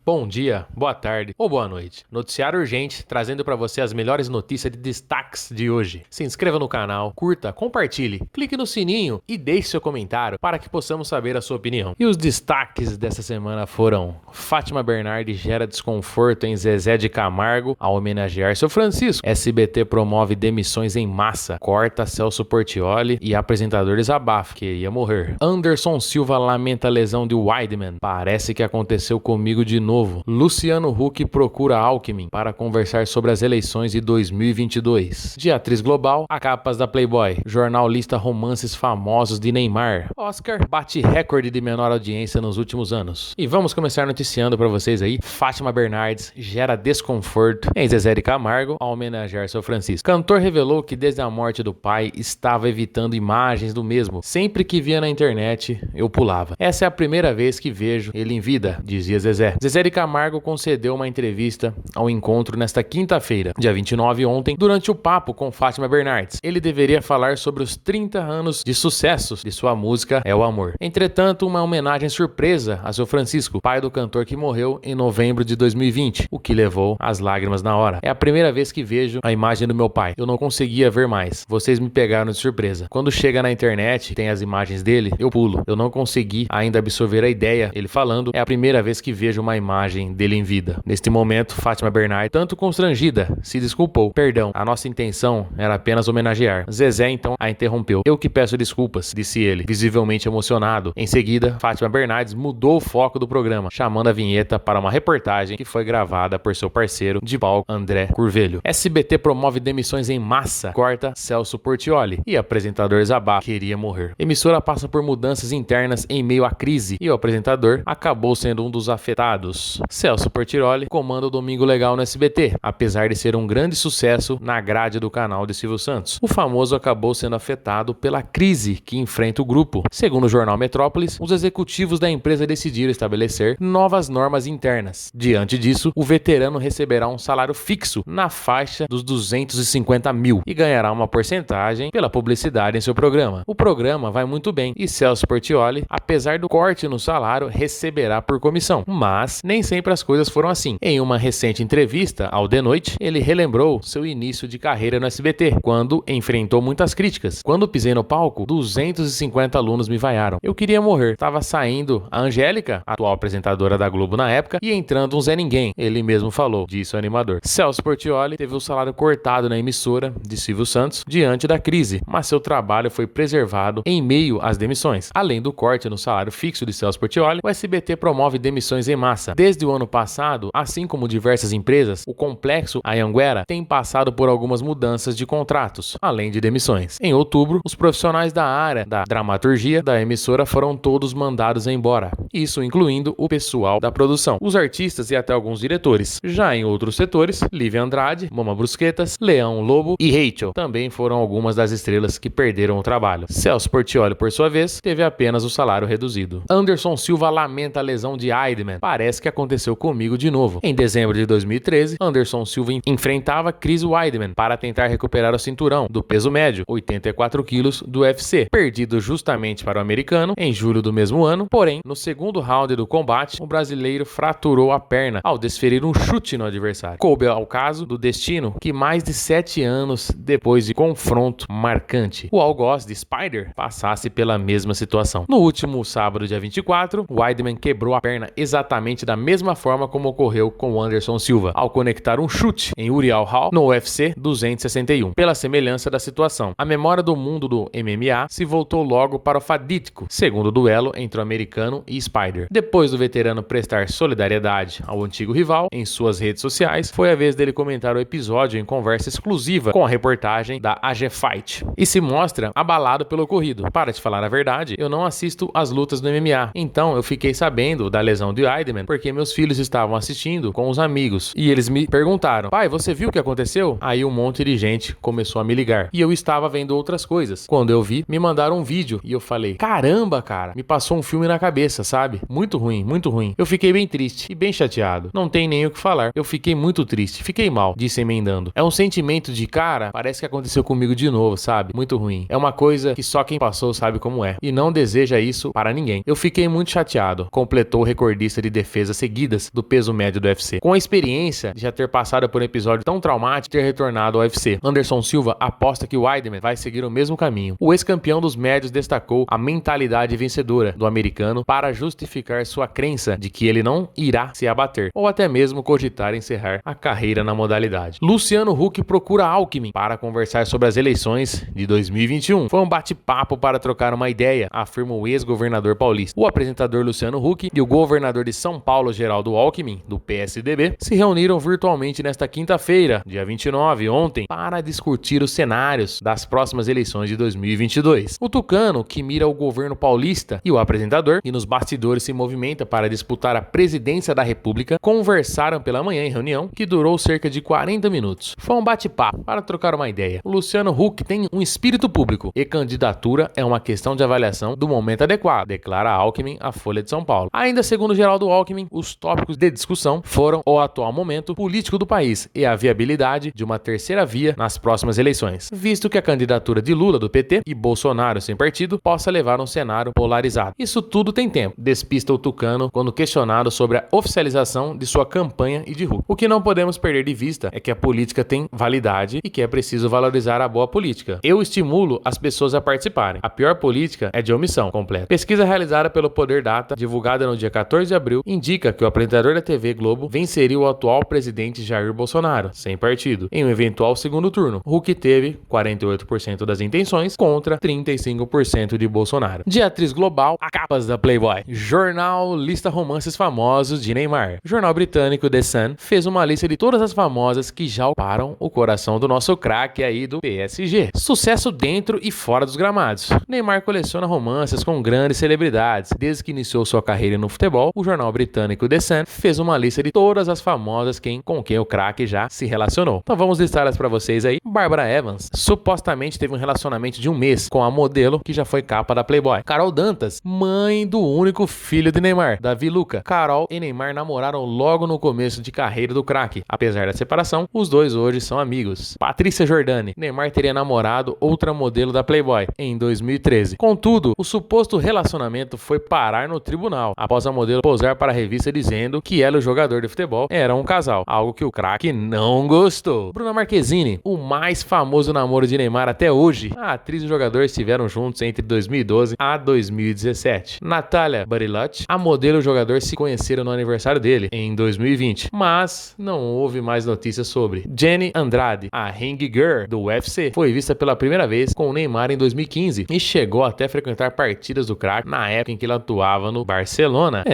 Bom dia, boa tarde ou boa noite. Noticiário urgente, trazendo para você as melhores notícias de destaques de hoje. Se inscreva no canal, curta, compartilhe, clique no sininho e deixe seu comentário para que possamos saber a sua opinião. E os destaques dessa semana foram: Fátima Bernardes gera desconforto em Zezé de Camargo ao homenagear seu Francisco. SBT promove demissões em massa, corta Celso Portiolli e apresentador desabafa, queria morrer. Anderson Silva lamenta a lesão de Weidman, parece que aconteceu comigo de novo. Luciano Huck procura Alckmin para conversar sobre as eleições de 2022. De atriz global, a capas da Playboy. Jornal lista romances famosos de Neymar. Oscar bate recorde de menor audiência nos últimos anos. E vamos começar noticiando para vocês aí. Fátima Bernardes gera desconforto em Zezé de Camargo ao homenagear seu Francisco. Cantor revelou que desde a morte do pai estava evitando imagens do mesmo. Sempre que via na internet, eu pulava. Essa é a primeira vez que vejo ele em vida, dizia Zezé. Zezé de Camargo concedeu uma entrevista ao Encontro nesta quinta-feira, dia 29 ontem, durante o papo com Fátima Bernardes. Ele deveria falar sobre os 30 anos de sucessos de sua música É o Amor. Entretanto, uma homenagem surpresa a seu Francisco, pai do cantor que morreu em novembro de 2020, o que levou às lágrimas na hora. É a primeira vez que vejo a imagem do meu pai. Eu não conseguia ver mais. Vocês me pegaram de surpresa. Quando chega na internet, tem as imagens dele, eu pulo. Eu não consegui ainda absorver a ideia. Ele falando, é a primeira vez que vejo uma imagem dele em vida. Neste momento, Fátima Bernardes, tanto constrangida, se desculpou. Perdão, a nossa intenção era apenas homenagear. Zezé então a interrompeu. Eu que peço desculpas, disse ele, visivelmente emocionado. Em seguida, Fátima Bernardes mudou o foco do programa, chamando a vinheta para uma reportagem que foi gravada por seu parceiro de palco, André Curvelho. SBT promove demissões em massa, corta Celso Portiolli e apresentador Zabá queria morrer. Emissora passa por mudanças internas em meio à crise e o apresentador acabou sendo um dos afetados. Celso Portiolli comanda o Domingo Legal no SBT, apesar de ser um grande sucesso na grade do canal de Silvio Santos. O famoso acabou sendo afetado pela crise que enfrenta o grupo. Segundo o jornal Metrópolis, os executivos da empresa decidiram estabelecer novas normas internas. Diante disso, o veterano receberá um salário fixo na faixa dos 250 mil e ganhará uma porcentagem pela publicidade em seu programa. O programa vai muito bem e Celso Portiolli, apesar do corte no salário, receberá por comissão. Mas nem sempre as coisas foram assim. Em uma recente entrevista ao The Noite, ele relembrou seu início de carreira no SBT, quando enfrentou muitas críticas. Quando pisei no palco, 250 alunos me vaiaram. Eu queria morrer. Tava saindo a Angélica, atual apresentadora da Globo na época, e entrando um Zé Ninguém. Ele mesmo falou, disse o animador. Celso Portiolli teve o salário cortado na emissora de Silvio Santos diante da crise, mas seu trabalho foi preservado em meio às demissões. Além do corte no salário fixo de Celso Portiolli, o SBT promove demissões em massa. Desde o ano passado, assim como diversas empresas, o complexo Anhanguera tem passado por algumas mudanças de contratos, além de demissões. Em outubro, os profissionais da área da dramaturgia da emissora foram todos mandados embora, isso incluindo o pessoal da produção, os artistas e até alguns diretores. Já em outros setores, Lívia Andrade, Mama Brusquetas, Leão Lobo e Rachel também foram algumas das estrelas que perderam o trabalho. Celso Portiolli, por sua vez, teve apenas o salário reduzido. Anderson Silva lamenta a lesão de Weidman. Parece que aconteceu comigo de novo. Em dezembro de 2013, Anderson Silva enfrentava Chris Weidman para tentar recuperar o cinturão do peso médio, 84 quilos, do UFC, perdido justamente para o americano em julho do mesmo ano. Porém, no segundo round do combate, o brasileiro fraturou a perna ao desferir um chute no adversário. Coube ao caso do destino que mais de 7 anos depois de confronto marcante, o algoz de Spider passasse pela mesma situação. No último sábado, dia 24, Weidman quebrou a perna exatamente da mesma forma como ocorreu com Anderson Silva, ao conectar um chute em Uriah Hall no UFC 261. Pela semelhança da situação, a memória do mundo do MMA se voltou logo para o fatídico segundo duelo entre o americano e Spider. Depois do veterano prestar solidariedade ao antigo rival em suas redes sociais, foi a vez dele comentar o episódio em conversa exclusiva com a reportagem da AG Fight e se mostra abalado pelo ocorrido. Para te falar a verdade, eu não assisto as lutas do MMA, então eu fiquei sabendo da lesão de Weidman porque meus filhos estavam assistindo com os amigos e eles me perguntaram: pai, você viu o que aconteceu? Aí um monte de gente começou a me ligar e eu estava vendo outras coisas. Quando eu vi, me mandaram um vídeo e eu falei: caramba, cara, me passou um filme na cabeça, sabe? Muito ruim, muito ruim. Eu fiquei bem triste e bem chateado. Não tem nem o que falar. Eu fiquei muito triste, fiquei mal, disse emendando. É um sentimento de, cara, parece que aconteceu comigo de novo, sabe? Muito ruim. É uma coisa que só quem passou sabe como é e não deseja isso para ninguém. Eu fiquei muito chateado, completou o recordista de defesa defesas seguidas do peso médio do UFC. Com a experiência de já ter passado por um episódio tão traumático e ter retornado ao UFC, Anderson Silva aposta que Weidman vai seguir o mesmo caminho. O ex-campeão dos médios destacou a mentalidade vencedora do americano para justificar sua crença de que ele não irá se abater, ou até mesmo cogitar encerrar a carreira na modalidade. Luciano Huck procura Alckmin para conversar sobre as eleições de 2021. Foi um bate-papo para trocar uma ideia, afirma o ex-governador paulista. O apresentador Luciano Huck e o governador de São Paulo, Geraldo Alckmin, do PSDB, se reuniram virtualmente nesta quinta-feira, dia 29, ontem, para discutir os cenários das próximas eleições de 2022. O tucano, que mira o governo paulista, e o apresentador, que nos bastidores se movimenta para disputar a presidência da República, conversaram pela manhã em reunião que durou cerca de 40 minutos. Foi um bate-papo para trocar uma ideia. O Luciano Huck tem um espírito público e candidatura é uma questão de avaliação do momento adequado, declara Alckmin à Folha de São Paulo. Ainda segundo Geraldo Alckmin, os tópicos de discussão foram o atual momento político do país e a viabilidade de uma terceira via nas próximas eleições, visto que a candidatura de Lula do PT e Bolsonaro sem partido possa levar a um cenário polarizado. Isso tudo tem tempo, despista o tucano quando questionado sobre a oficialização de sua campanha e de Huck. O que não podemos perder de vista é que a política tem validade e que é preciso valorizar a boa política. Eu estimulo as pessoas a participarem. A pior política é de omissão completa. Pesquisa realizada pelo Poder Data, divulgada no dia 14 de abril, indica que o apresentador da TV Globo venceria o atual presidente Jair Bolsonaro, sem partido, em um eventual segundo turno. Huck teve 48% das intenções contra 35% de Bolsonaro. De atriz global a capas da Playboy. Jornal lista romances famosos de Neymar. O jornal britânico The Sun fez uma lista de todas as famosas que já ocuparam o coração do nosso craque aí do PSG. Sucesso dentro e fora dos gramados. Neymar coleciona romances com grandes celebridades. Desde que iniciou sua carreira no futebol, o jornal britânico The Sun fez uma lista de todas as famosas com quem o craque já se relacionou. Então vamos listá-las para vocês aí. Barbara Evans supostamente teve um relacionamento de um mês com a modelo que já foi capa da Playboy. Carol Dantas, mãe do único filho de Neymar, Davi Luca. Carol e Neymar namoraram logo no começo de carreira do craque. Apesar da separação, os dois hoje são amigos. Patrícia Jordani. Neymar teria namorado outra modelo da Playboy em 2013. Contudo, o suposto relacionamento foi parar no tribunal após a modelo posar para a revista dizendo que ela e o jogador de futebol eram um casal, algo que o craque não gostou. Bruna Marquezine, o mais famoso namoro de Neymar até hoje. A atriz e o jogador estiveram juntos entre 2012 a 2017. Natália Bariloche, a modelo e o jogador se conheceram no aniversário dele em 2020, mas não houve mais notícias sobre. Jenny Andrade, a Ring Girl do UFC, foi vista pela primeira vez com o Neymar em 2015 e chegou até a frequentar partidas do craque na época em que ele atuava no Barcelona.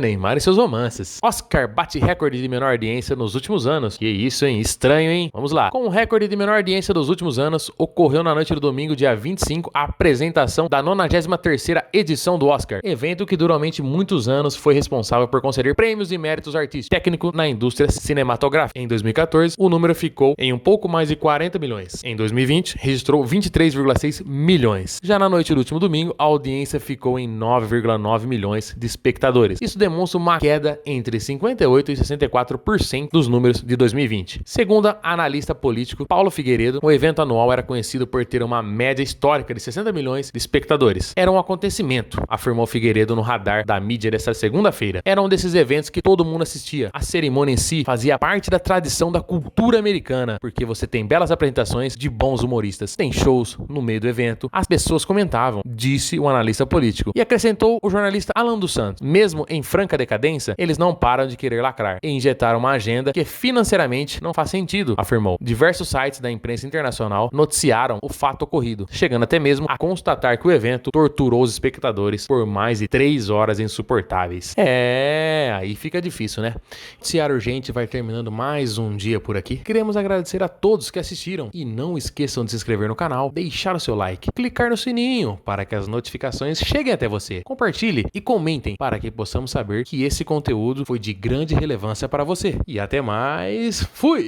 Neymar e seus romances. Oscar bate recorde de menor audiência nos últimos anos. Que isso, hein? Estranho, hein? Vamos lá. Com o recorde de menor audiência dos últimos anos, ocorreu na noite do domingo, dia 25, a apresentação da 93ª edição do Oscar, evento que durante muitos anos foi responsável por conceder prêmios e méritos artísticos técnicos na indústria cinematográfica. Em 2014, o número ficou em um pouco mais de 40 milhões. Em 2020, registrou 23,6 milhões. Já na noite do último domingo, a audiência ficou em 9,9 milhões de espectadores. Isso demonstra uma queda entre 58% e 64% dos números de 2020. Segundo a analista político Paulo Figueiredo, o evento anual era conhecido por ter uma média histórica de 60 milhões de espectadores. Era um acontecimento, afirmou Figueiredo no radar da mídia desta segunda-feira. Era um desses eventos que todo mundo assistia. A cerimônia em si fazia parte da tradição da cultura americana, porque você tem belas apresentações de bons humoristas, tem shows no meio do evento, as pessoas comentavam, disse o analista político. E acrescentou o jornalista Alan dos Santos. Mesmo em franca decadência, eles não param de querer lacrar e injetaram uma agenda que financeiramente não faz sentido, afirmou. Diversos sites da imprensa internacional noticiaram o fato ocorrido, chegando até mesmo a constatar que o evento torturou os espectadores por mais de 3 horas insuportáveis. Aí fica difícil, né? Noticiário Urgente vai terminando mais um dia por aqui. Queremos agradecer a todos que assistiram e não esqueçam de se inscrever no canal, deixar o seu like, clicar no sininho para que as notificações cheguem até você. Compartilhe e comentem para que possamos saber que esse conteúdo foi de grande relevância para você. E até mais. Fui!